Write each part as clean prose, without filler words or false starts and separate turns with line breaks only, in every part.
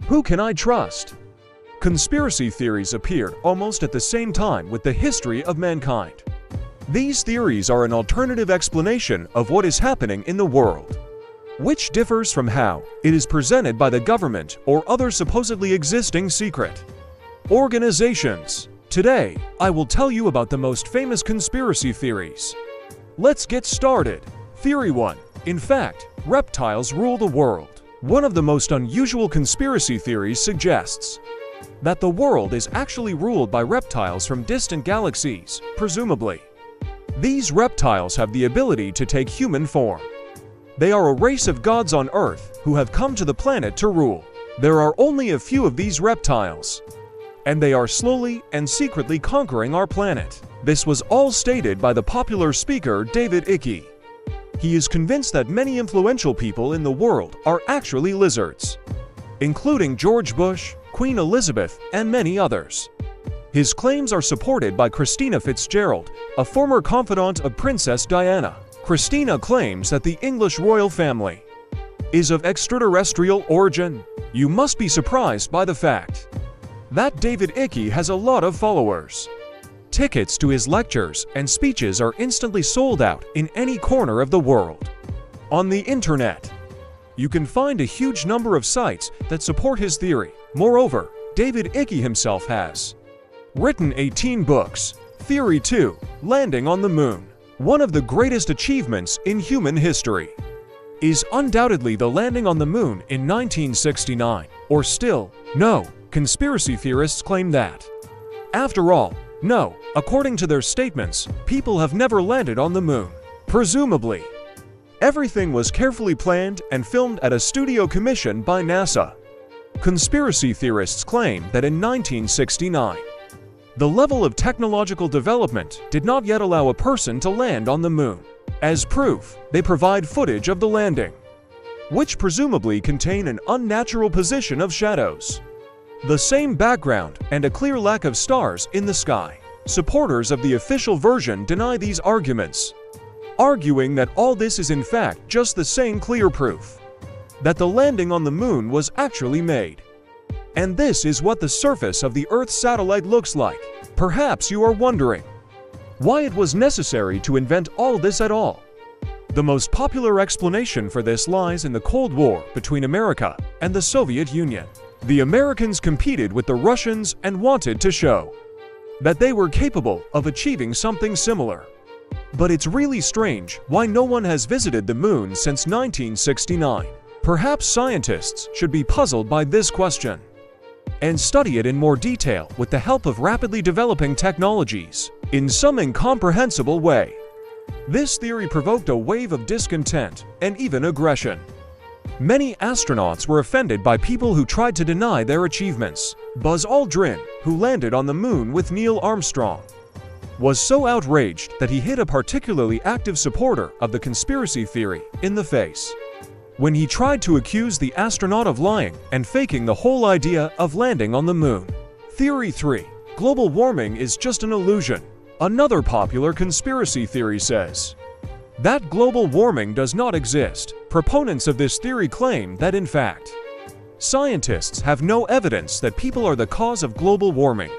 Who can I trust? Conspiracy theories appeared almost at the same time with the history of mankind. These theories are an alternative explanation of what is happening in the world, which differs from how it is presented by the government or other supposedly existing secret organizations. Today, I will tell you about the most famous conspiracy theories. Let's get started. Theory 1. In fact, reptiles rule the world. One of the most unusual conspiracy theories suggests that the world is actually ruled by reptiles from distant galaxies, presumably. These reptiles have the ability to take human form. They are a race of gods on Earth who have come to the planet to rule. There are only a few of these reptiles, and they are slowly and secretly conquering our planet. This was all stated by the popular speaker David Icke. He is convinced that many influential people in the world are actually lizards, including George Bush, Queen Elizabeth, and many others. His claims are supported by Christina Fitzgerald, a former confidant of Princess Diana. Christina claims that the English royal family is of extraterrestrial origin. You must be surprised by the fact that David Icke has a lot of followers. Tickets to his lectures and speeches are instantly sold out in any corner of the world. On the internet, you can find a huge number of sites that support his theory. Moreover, David Icke himself has written 18 books. Theory 2. Landing on the moon. One of the greatest achievements in human history is undoubtedly the landing on the moon in 1969. Or still, no, conspiracy theorists claim that. After all, no, according to their statements, people have never landed on the moon. Presumably, everything was carefully planned and filmed at a studio commissioned by NASA. Conspiracy theorists claim that in 1969, the level of technological development did not yet allow a person to land on the moon. As proof, they provide footage of the landing, which presumably contain an unnatural position of shadows, the same background, and a clear lack of stars in the sky. Supporters of the official version deny these arguments, arguing that all this is in fact just the same clear proof that the landing on the moon was actually made. And this is what the surface of the Earth satellite looks like. Perhaps you are wondering why it was necessary to invent all this at all. The most popular explanation for this lies in the Cold War between America and the Soviet Union. The Americans competed with the Russians and wanted to show that they were capable of achieving something similar. But it's really strange why no one has visited the moon since 1969. Perhaps scientists should be puzzled by this question and study it in more detail with the help of rapidly developing technologies in some incomprehensible way. This theory provoked a wave of discontent and even aggression. Many astronauts were offended by people who tried to deny their achievements. Buzz Aldrin, who landed on the moon with Neil Armstrong, was so outraged that he hit a particularly active supporter of the conspiracy theory in the face when he tried to accuse the astronaut of lying and faking the whole idea of landing on the moon. Theory 3. Global warming is just an illusion. Another popular conspiracy theory says that global warming does not exist. Proponents of this theory claim that in fact, scientists have no evidence that people are the cause of global warming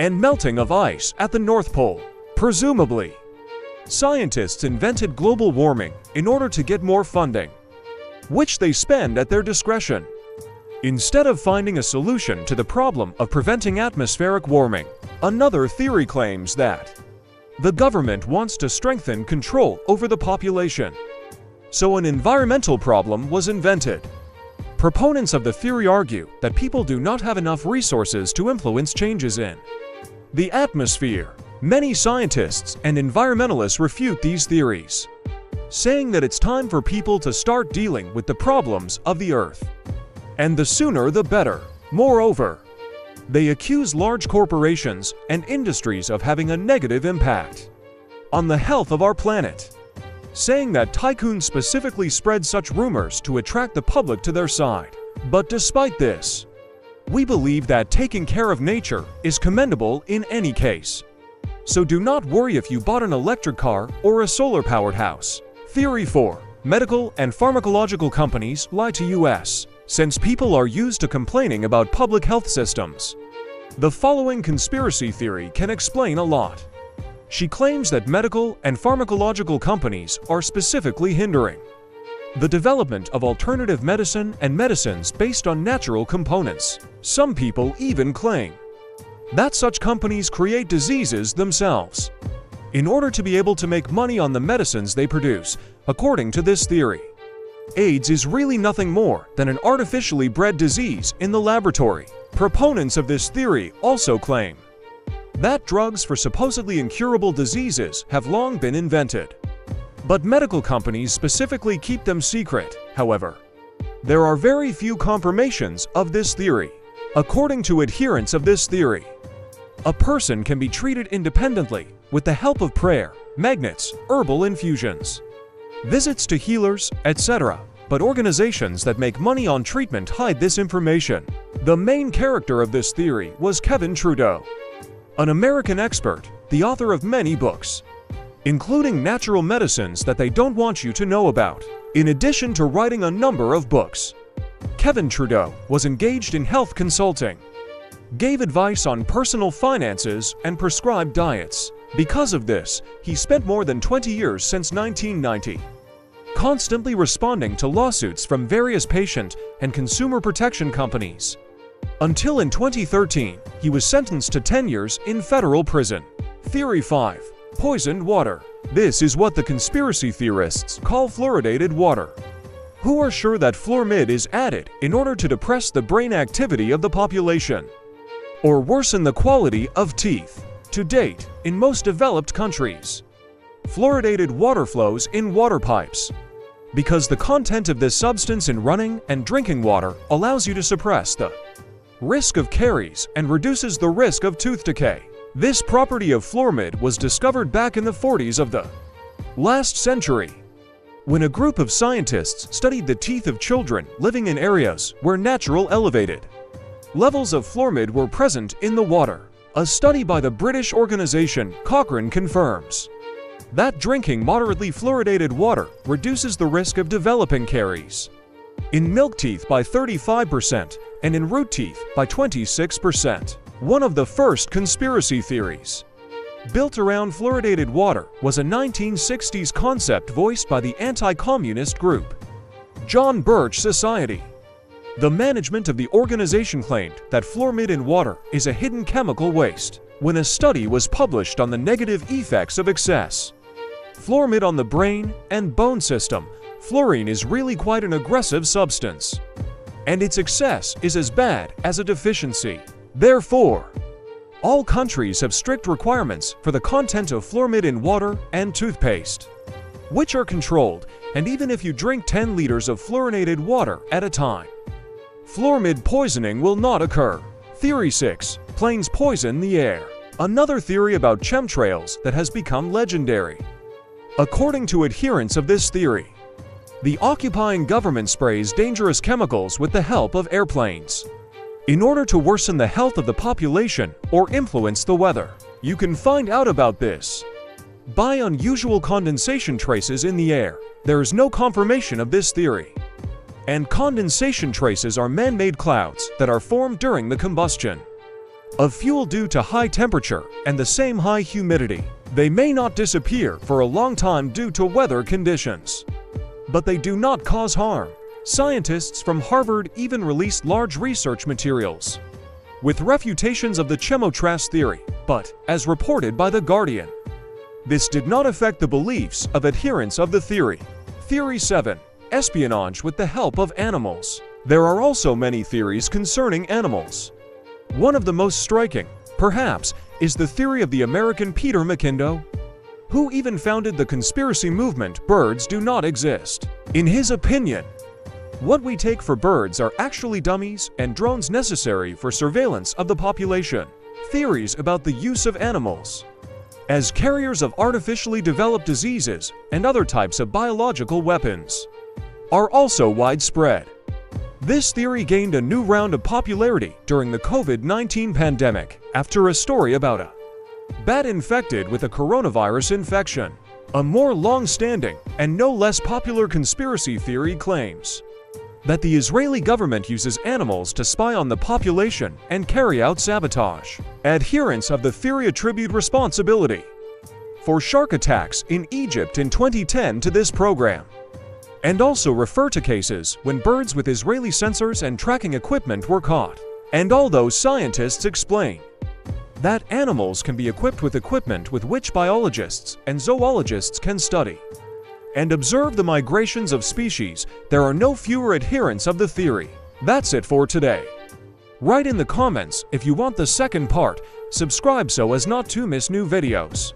and melting of ice at the North Pole. Presumably, scientists invented global warming in order to get more funding, which they spend at their discretion, instead of finding a solution to the problem of preventing atmospheric warming. Another theory claims that the government wants to strengthen control over the population, so an environmental problem was invented. Proponents of the theory argue that people do not have enough resources to influence changes in the atmosphere. Many scientists and environmentalists refute these theories, saying that it's time for people to start dealing with the problems of the Earth, and the sooner the better. Moreover, they accuse large corporations and industries of having a negative impact on the health of our planet, saying that tycoons specifically spread such rumors to attract the public to their side. But despite this, we believe that taking care of nature is commendable in any case. So do not worry if you bought an electric car or a solar-powered house. Theory 4. Medical and pharmacological companies lie to us. since people are used to complaining about public health systems. The following conspiracy theory can explain a lot. She claims that medical and pharmacological companies are specifically hindering the development of alternative medicine and medicines based on natural components. Some people even claim that such companies create diseases themselves in order to be able to make money on the medicines they produce. According to this theory, AIDS is really nothing more than an artificially bred disease in the laboratory. Proponents of this theory also claim that drugs for supposedly incurable diseases have long been invented, but medical companies specifically keep them secret. However, there are very few confirmations of this theory. According to adherents of this theory, a person can be treated independently with the help of prayer, magnets, herbal infusions, visits to healers, etc. But organizations that make money on treatment hide this information. The main character of this theory was Kevin Trudeau, an American expert, the author of many books, including natural medicines that they don't want you to know about. In addition to writing a number of books, Kevin Trudeau was engaged in health consulting, gave advice on personal finances and prescribed diets. Because of this, he spent more than 20 years since 1990 constantly responding to lawsuits from various patient and consumer protection companies, until in 2013, he was sentenced to 10 years in federal prison. Theory 5. Poisoned water. This is what the conspiracy theorists call fluoridated water, who are sure that Florimid is added in order to depress the brain activity of the population or worsen the quality of teeth. To date, in most developed countries, fluoridated water flows in water pipes because the content of this substance in running and drinking water allows you to suppress the risk of caries and reduces the risk of tooth decay. This property of Florimid was discovered back in the 40s of the last century, when a group of scientists studied the teeth of children living in areas where natural elevated levels of Florimid were present in the water. A study by the British organization Cochrane confirms that drinking moderately fluoridated water reduces the risk of developing caries in milk teeth by 35% and in root teeth by 26%. One of the first conspiracy theories built around fluoridated water was a 1960s concept voiced by the anti-communist group John Birch Society. The management of the organization claimed that Florimid in water is a hidden chemical waste. When a study was published on the negative effects of excess Florimid on the brain and bone system, fluorine is really quite an aggressive substance, and its excess is as bad as a deficiency. Therefore, all countries have strict requirements for the content of Florimid in water and toothpaste, which are controlled, and even if you drink 10 liters of fluorinated water at a time, Florimid poisoning will not occur. Theory 6. Planes poison the air. Another theory about chemtrails that has become legendary. According to adherents of this theory, the occupying government sprays dangerous chemicals with the help of airplanes in order to worsen the health of the population or influence the weather. You can find out about this by unusual condensation traces in the air. There is no confirmation of this theory, and condensation traces are man-made clouds that are formed during the combustion of fuel due to high temperature and the same high humidity. They may not disappear for a long time due to weather conditions, but they do not cause harm. Scientists from Harvard even released large research materials with refutations of the chemtrails theory, but, as reported by The Guardian, this did not affect the beliefs of adherents of the theory. Theory 7. Espionage with the help of animals. There are also many theories concerning animals. One of the most striking, perhaps, is the theory of the American Peter McIndoe, who even founded the conspiracy movement Birds Do Not Exist. In his opinion, what we take for birds are actually dummies and drones necessary for surveillance of the population. Theories about the use of animals as carriers of artificially developed diseases and other types of biological weapons are also widespread. This theory gained a new round of popularity during the COVID-19 pandemic after a story about a bat infected with a coronavirus infection. A more long-standing and no less popular conspiracy theory claims that the Israeli government uses animals to spy on the population and carry out sabotage. Adherents of the theory attribute responsibility for shark attacks in Egypt in 2010 to this program, and also refer to cases when birds with Israeli sensors and tracking equipment were caught. And although scientists explain that animals can be equipped with equipment with which biologists and zoologists can study and observe the migrations of species, there are no fewer adherents of the theory. That's it for today. Write in the comments if you want the second part, subscribe so as not to miss new videos.